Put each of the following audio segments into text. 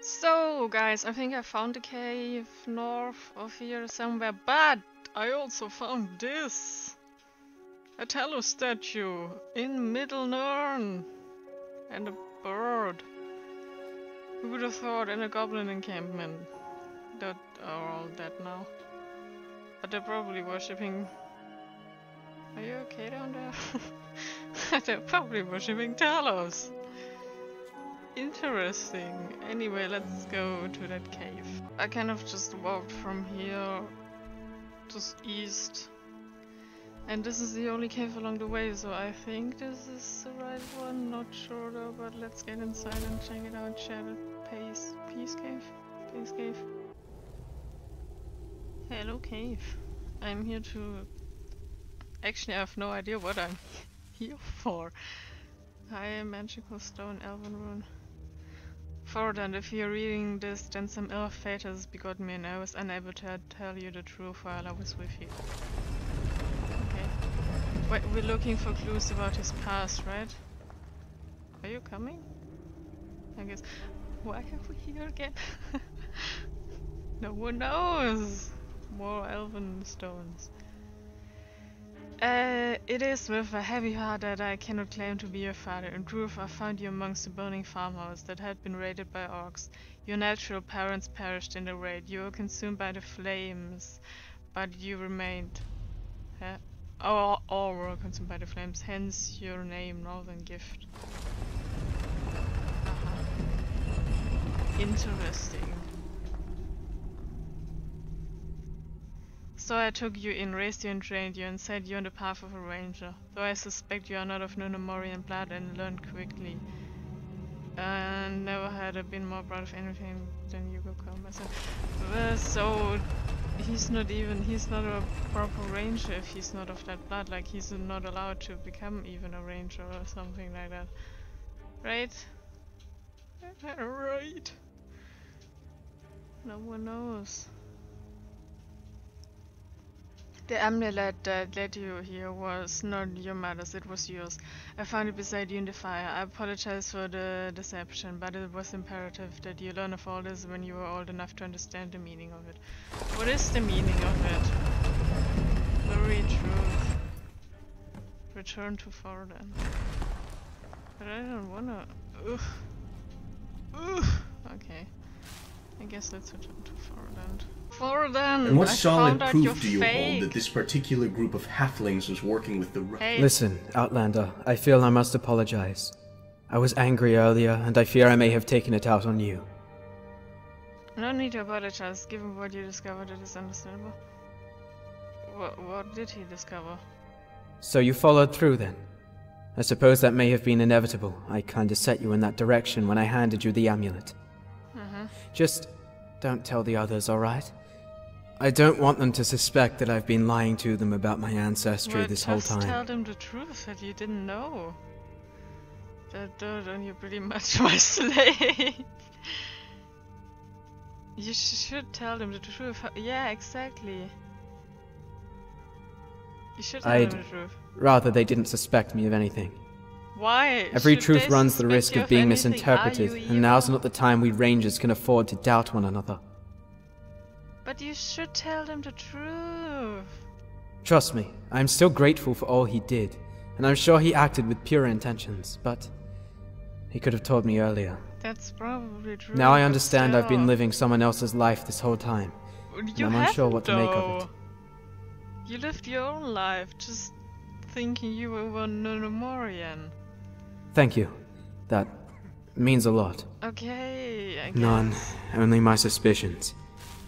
So, guys, I think I found a cave north of here somewhere, but I also found this! A Talos statue in Middle Nern! And a bird. Who would have thought? And a goblin encampment that are all dead now. But they're probably worshipping... Are you okay down there? They're probably worshipping Talos! Interesting. Anyway, let's go to that cave. I kind of just walked from here just east. And this is the only cave along the way, so I think this is the right one. Not sure though, but let's get inside and check it out. Shattered Peace Cave? Peace Cave. Hello cave. I'm here to... Actually, I have no idea what I'm here for. Hi, magical stone, elven rune. Forodant, if you're reading this, then some ill fate has begotten me and I was unable to tell you the truth while I was with you. Okay. Wait, we're looking for clues about his past, right? Are you coming? I guess. Why are we here again? No one knows! More elven stones. It is with a heavy heart that I cannot claim to be your father. In truth, I found you amongst the burning farmhouse that had been raided by orcs. Your natural parents perished in the raid. You were consumed by the flames, but you remained. All were consumed by the flames, hence your name, Northern Gift. Interesting. So I took you in, raised you and trained you, and set you on the path of a ranger. Though I suspect you are not of Numenorian blood and learned quickly. And never had I been more proud of anything than you go come myself. So he's not a proper ranger if he's not of that blood. Like he's not allowed to become even a ranger or something like that. Right? Right. No one knows. The amulet that led you here was not your mother's, it was yours. I found it beside you in the fire. I apologize for the deception, but it was imperative that you learn of all this when you were old enough to understand the meaning of it. What is the meaning of it? Very truth. Return to Forodant. But I don't wanna... Ugh. Ugh. Okay. I guess let's return to Forodant. Forodant! And what solid proof do you hold that this particular group of halflings was working with the... Hey. Listen, Outlander, I feel I must apologize. I was angry earlier, and I fear I may have taken it out on you. No need to apologize, given what you discovered, it is understandable. What did he discover? So you followed through then? I suppose that may have been inevitable. I kinda set you in that direction when I handed you the amulet. Just don't tell the others, alright? I don't want them to suspect that I've been lying to them about my ancestry this whole time. Just tell them the truth that you didn't know. Then you're pretty much my slave. You should tell them the truth. Yeah, exactly. You should tell them the truth. Rather they didn't suspect me of anything. Why? Every truth runs the risk of being misinterpreted, and now's not the time we rangers can afford to doubt one another. But you should tell them the truth. Trust me, I'm still grateful for all he did, and I'm sure he acted with pure intentions, but he could have told me earlier. That's probably true. Now I understand I've been living someone else's life this whole time, and I'm unsure what to make of it. You lived your own life, just thinking you were Numenorian. Thank you. That means a lot. Okay, I guess. None. Only my suspicions.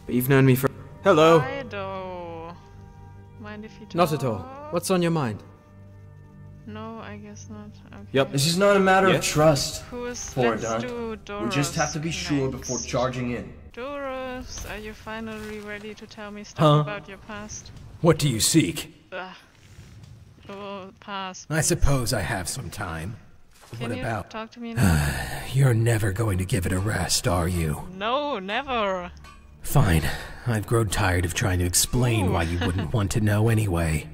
But you've known me for... Hello! Fido. Mind if you talk? Not at all. What's on your mind? No, I guess not. Okay. Yep. This is not a matter of trust, Forodant. We just have to be sure before charging in. Durusc, are you finally ready to tell me stuff about your past? What do you seek? Your past. I suppose I have some time. Can What you about... talk to me now? You're never going to give it a rest, are you? No, never. Fine. I've grown tired of trying to explain why you wouldn't want to know anyway.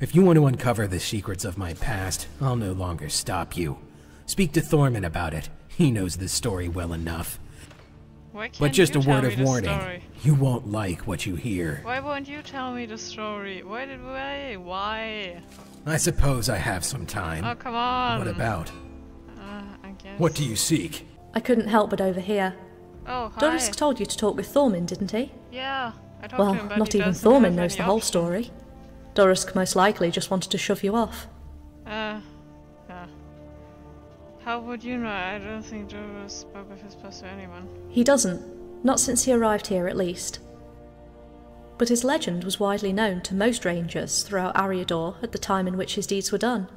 If you want to uncover the secrets of my past, I'll no longer stop you. Speak to Thorman about it. He knows the story well enough. Why can't But just you a tell word me of the warning, story? you won't like what you hear. Why won't you tell me the story? Why? I suppose I have some time. Oh, come on. What about? I guess. What do you seek? I couldn't help but overhear. Oh, hi. Durusc told you to talk with Thormin, didn't he? Yeah, I talked Well, to him, but not he even doesn't Thormin have knows any the whole option. story. Durusc most likely just wanted to shove you off. Yeah. How would you know? I don't think Durusc spoke of his past to anyone. He doesn't. Not since he arrived here, at least. But his legend was widely known to most rangers throughout Ariador at the time in which his deeds were done.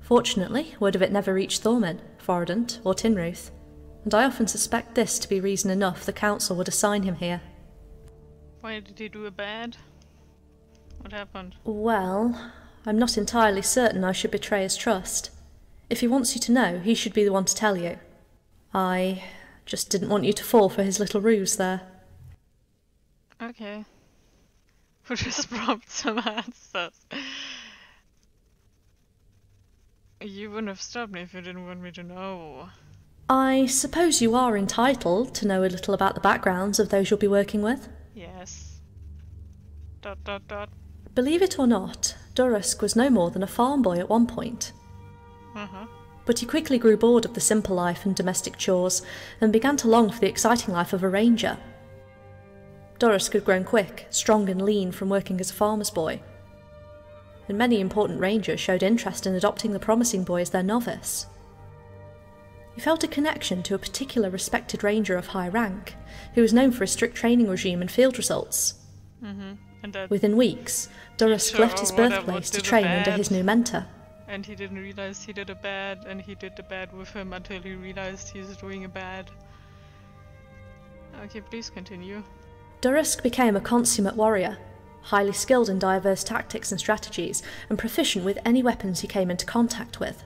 Fortunately, word of it never reached Thormin, Forodant, or Tinruth, and I often suspect this to be reason enough the council would assign him here. Why did he do a bad? What happened? Well, I'm not entirely certain I should betray his trust. If he wants you to know, he should be the one to tell you. I just didn't want you to fall for his little ruse there. Okay. Who just prompted some answers? You wouldn't have stopped me if you didn't want me to know. I suppose you are entitled to know a little about the backgrounds of those you'll be working with. Yes. ... Believe it or not, Durusc was no more than a farm boy at one point. But he quickly grew bored of the simple life and domestic chores, and began to long for the exciting life of a ranger. Durusc had grown quick, strong and lean from working as a farmer's boy, and many important rangers showed interest in adopting the promising boy as their novice. He felt a connection to a particular respected ranger of high rank, who was known for a strict training regime and field results. And that Within weeks, Durusc left his birthplace to train under his new mentor. And he didn't realize he did a bad, and he did the bad with him until he realized he's doing a bad. Okay, please continue. Durusc became a consummate warrior, highly skilled in diverse tactics and strategies, and proficient with any weapons he came into contact with.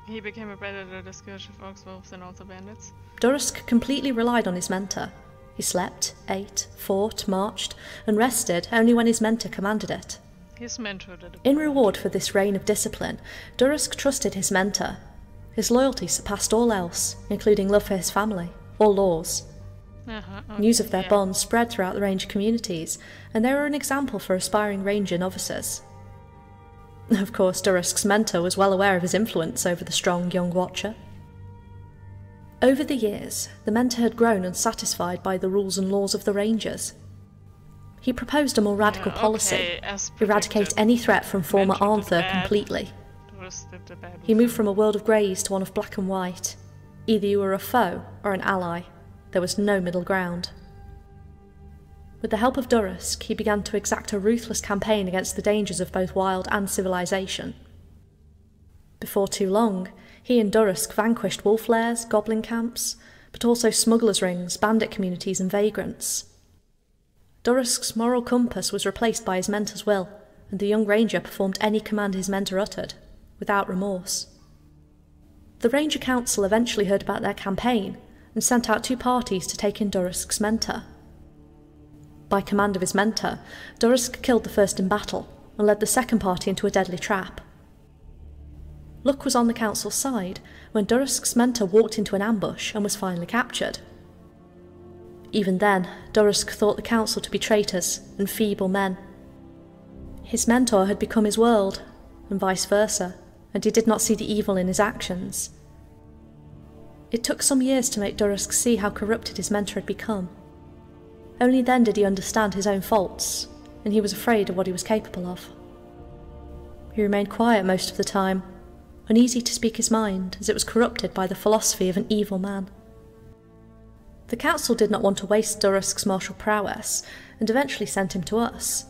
He became a predator, the scourge of orcs, wolves, and also bandits. Durusc completely relied on his mentor. He slept, ate, fought, marched, and rested only when his mentor commanded it. His mentor did it. In reward for this reign of discipline, Durusc trusted his mentor. His loyalty surpassed all else, including love for his family, or laws. Okay, News of their yeah. bond spread throughout the ranger communities, and they were an example for aspiring ranger novices. Of course, Durusc's mentor was well aware of his influence over the strong young watcher. Over the years, the mentor had grown unsatisfied by the rules and laws of the rangers. He proposed a more radical policy, as eradicate predicted. any threat from former Mentor did Arthur bad. completely. Durusc did the bad He with moved from a world of greys to one of black and white. Either you were a foe or an ally. There was no middle ground. With the help of Durusc, he began to exact a ruthless campaign against the dangers of both wild and civilization. Before too long, he and Durusc vanquished wolf lairs, goblin camps, but also smugglers' rings, bandit communities, and vagrants. Durusc's moral compass was replaced by his mentor's will, and the young ranger performed any command his mentor uttered, without remorse. The Ranger Council eventually heard about their campaign, and sent out 2 parties to take in Durusc's mentor. By command of his mentor, Durusc killed the first in battle, and led the second party into a deadly trap. Luck was on the council's side when Durusc's mentor walked into an ambush and was finally captured. Even then, Durusc thought the council to be traitors and feeble men. His mentor had become his world, and vice versa, and he did not see the evil in his actions. It took some years to make Durusc see how corrupted his mentor had become. Only then did he understand his own faults, and he was afraid of what he was capable of. He remained quiet most of the time, uneasy to speak his mind, as it was corrupted by the philosophy of an evil man. The council did not want to waste Durusc's martial prowess, and eventually sent him to us.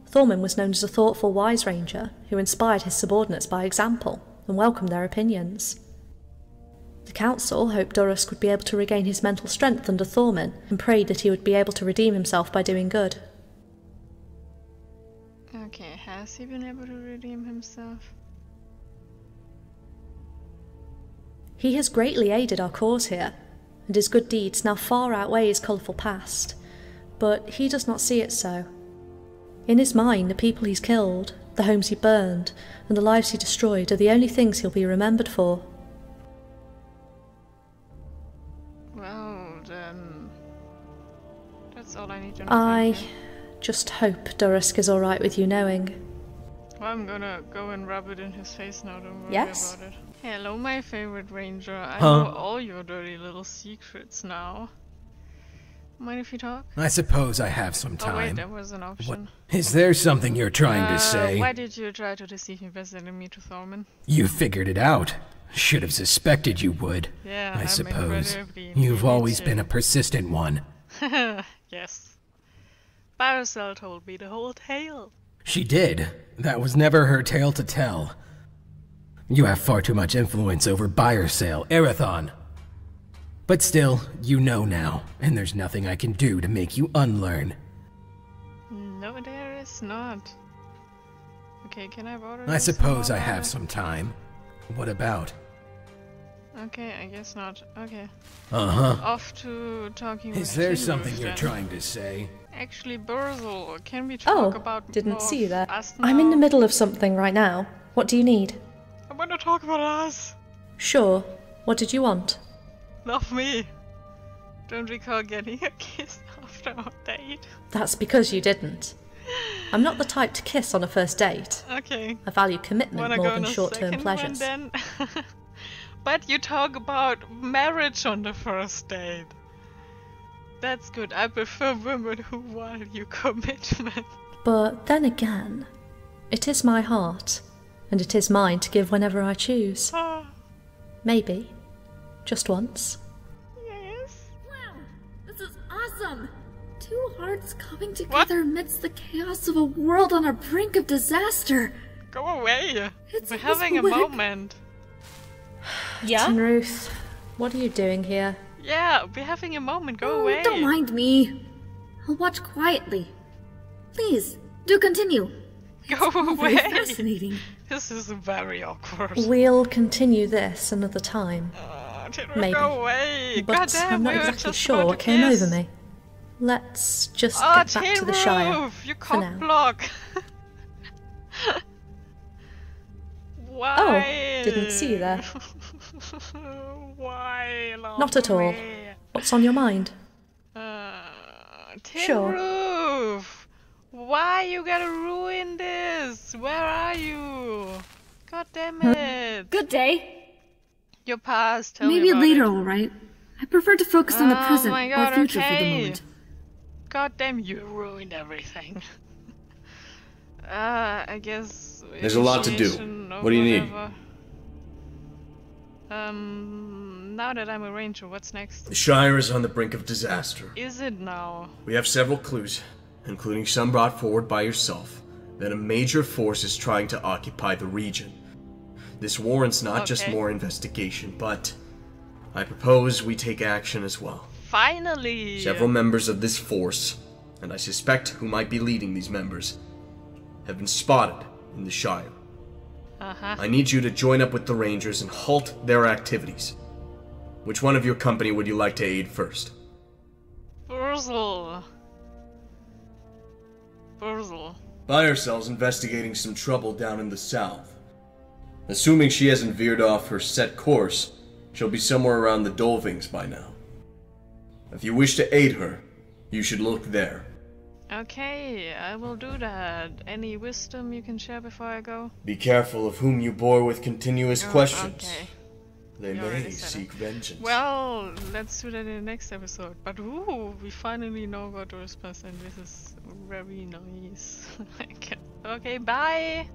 Thormin was known as a thoughtful, wise ranger, who inspired his subordinates by example, and welcomed their opinions. The council hoped Durusc would be able to regain his mental strength under Thormin, and prayed that he would be able to redeem himself by doing good. Okay, has he been able to redeem himself? He has greatly aided our cause here, and his good deeds now far outweigh his colourful past, but he does not see it so. In his mind, the people he's killed, the homes he burned, and the lives he destroyed are the only things he'll be remembered for. Well, then... that's all I need to know. I just hope Durusc is alright with you knowing. Well, I'm gonna go and rub it in his face now, don't worry Yes? about it. Hello, my favorite ranger. I Huh? know all your dirty little secrets now. Mind if you talk? I suppose I have some Oh wait, time. there was an option. What? Is there something you're trying to say? Why did you try to deceive me by sending me to Thorman? You figured it out. Should have suspected you would. Yeah, I I'm suppose. incredibly You've always been a intelligent. persistent one. Yes. Paracel told me the whole tale. She did. That was never her tale to tell. You have far too much influence over buyer sale, Arathon. But still, you know now, and there's nothing I can do to make you unlearn. No, there is not. Okay, can I borrow I this suppose I more? have some time. What about? Okay, I guess not. Okay. Uh-huh. Off to talking with Is there Kinroof something you're then. trying to say? Actually, Burzel, can we talk about Oh, didn't more see you of there. us I'm in the now? middle of something right now. What do you need? I want to talk about us. Sure. What did you want? Love me. Don't recall getting a kiss after our date. That's because you didn't. I'm not the type to kiss on a first date. Okay. I value commitment Wanna more go than on a short-term second one pleasures. then? But you talk about marriage on the first date. That's good. I prefer women who value commitment. But then again, it is my heart, and it is mine to give whenever I choose. Ah, Maybe. Just once. yes. Wow, this is awesome! Two hearts coming together amidst the chaos of a world on the brink of disaster. Go away. It's We're having a poetic. moment. Yeah? Ruth, what are you doing here? Yeah, we're having a moment. Go away. Don't mind me. I'll watch quietly. Please, do continue. Go All very away. fascinating. This is very awkward. We'll continue this another time. Maybe. Go away. But Goddamn, I'm not we were exactly just sure about what to came kiss. over me. Let's just Oh, get back to the Shire. T-Roof, you for now. cock block. Why? didn't see you there. Why? Love Not at all. me? What's on your mind? Sure. T-Roof, why you gotta ruin this? Where are you? God damn it. Good day. Your past, tell Maybe me about later, it. alright. I prefer to focus on the Oh present my or God, future for the okay. moment. God damn, you ruined everything. I guess... There's a lot to do. initiation or What do you need? whatever. Now that I'm a ranger, what's next? The Shire is on the brink of disaster. Is it now? We have several clues, including some brought forward by yourself, that a major force is trying to occupy the region. This warrants not just Okay. more investigation, but I propose we take action as well. Finally! Several members of this force, and I suspect who might be leading these members, have been spotted in the Shire. Uh-huh. I need you to join up with the Rangers and halt their activities. Which one of your company would you like to aid first? Burzel. Burzel. Buyersel's investigating some trouble down in the south. Assuming she hasn't veered off her set course, she'll be somewhere around the Dolvings by now. If you wish to aid her, you should look there. Okay, I will do that. Any wisdom you can share before I go? Be careful of whom you bore with continuous Oh, questions. Okay. They You may already said seek vengeance. Well, let's do that in the next episode. But ooh, we finally know what to respond, and this is very nice. Okay, bye!